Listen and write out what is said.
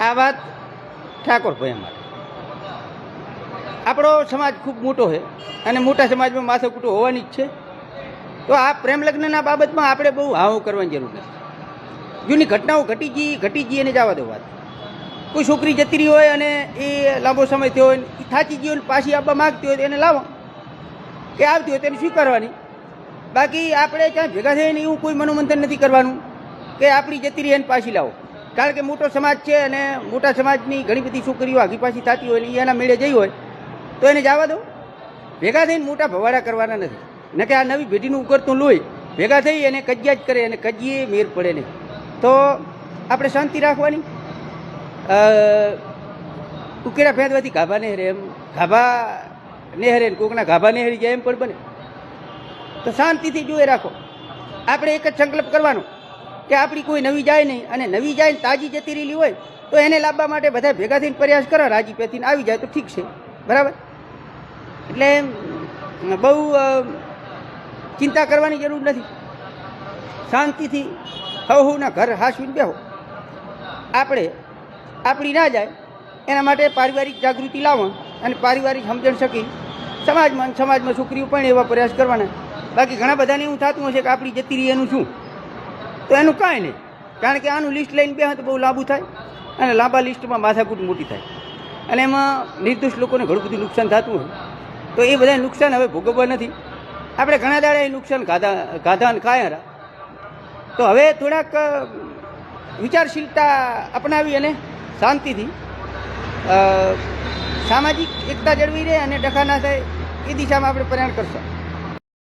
આ વાત ઠાકોર ભાઈ અમારે આપણો સમાજ ખૂબ મોટો છે અને મોટા સમાજમાં માથાકૂટો હોવાની જ છે. તો આ પ્રેમ લગ્નના બાબતમાં આપણે બહુ હાવ કરવાની જરૂર નથી. જૂની ઘટનાઓ ઘટી ગઈ એને જવા દો વાત. કોઈ છોકરી જતી રહી હોય અને એ લાંબો સમય થયો હોય એ થાચી ગઈ હોય પાછી આવવા માગતી હોય તો એને લાવો કે આવતી હોય તેને સ્વીકારવાની. બાકી આપણે ત્યાં ભેગા થઈને એવું કોઈ મનોમંથન નથી કરવાનું કે આપણી જતી રહી એને પાછી લાવો. કારણ કે મોટો સમાજ છે અને મોટા સમાજની ઘણી બધી છોકરીઓ આગી પાછી થતી હોય ને એના મેળે જઈ હોય તો એને જવા દો. ભેગા થઈને મોટા ભવાડા કરવાના નથી. ન કે આ નવી પેઢીનું ઉકળતું લોહી ભેગા થઈ અને કજિયા જ કરે અને કજિયે મેર પડે નહીં. તો આપણે શાંતિ રાખવાની. ઉકેડા ફેંદવાથી ગાભા નહેરે એમ ગાભા નહેરે કોકના ગાભા નહેરી જાય એમ પણ બને. તો શાંતિથી જોઈ રાખો. આપણે એક જ સંકલ્પ કરવાનો કે આપણી કોઈ નવી જાય નહીં અને નવી જાય ને તાજી જતી રહેલી હોય તો એને લાવવા માટે બધા ભેગા થઈને પ્રયાસ કરો. રાજી પેથીને આવી જાય તો ઠીક છે, બરાબર. એટલે બહુ ચિંતા કરવાની જરૂર નથી. શાંતિથી હવના ઘર હાંસવીને બેહો. આપણે આપણી ના જાય એના માટે પારિવારિક જાગૃતિ લાવો અને પારિવારિક સમજણ શકી સમાજમાં છોકરીઓ પણ એવા પ્રયાસ કરવાના. બાકી ઘણા બધાને એવું થતું હશે કે આપણી જતી રહી એનું શું, તો એનું કાંઈ નહીં. કારણ કે આનું લિસ્ટ લઈને બે તો બહુ લાંબુ થાય અને લાંબા લિસ્ટમાં માથાકૂટ મોટી થાય અને એમાં નિર્દોષ લોકોને ઘણું બધું નુકસાન થતું હોય. તો એ બધા નુકસાન હવે ભોગવવા નથી. આપણે ઘણા દાડા એ નુકસાન ગાધા અને ખાયા. તો હવે થોડાક વિચારશીલતા અપનાવી અને શાંતિથી સામાજિક એકતા જળવી રહે અને ડખા ના થાય એ દિશામાં આપણે પ્રયાણ કરશું.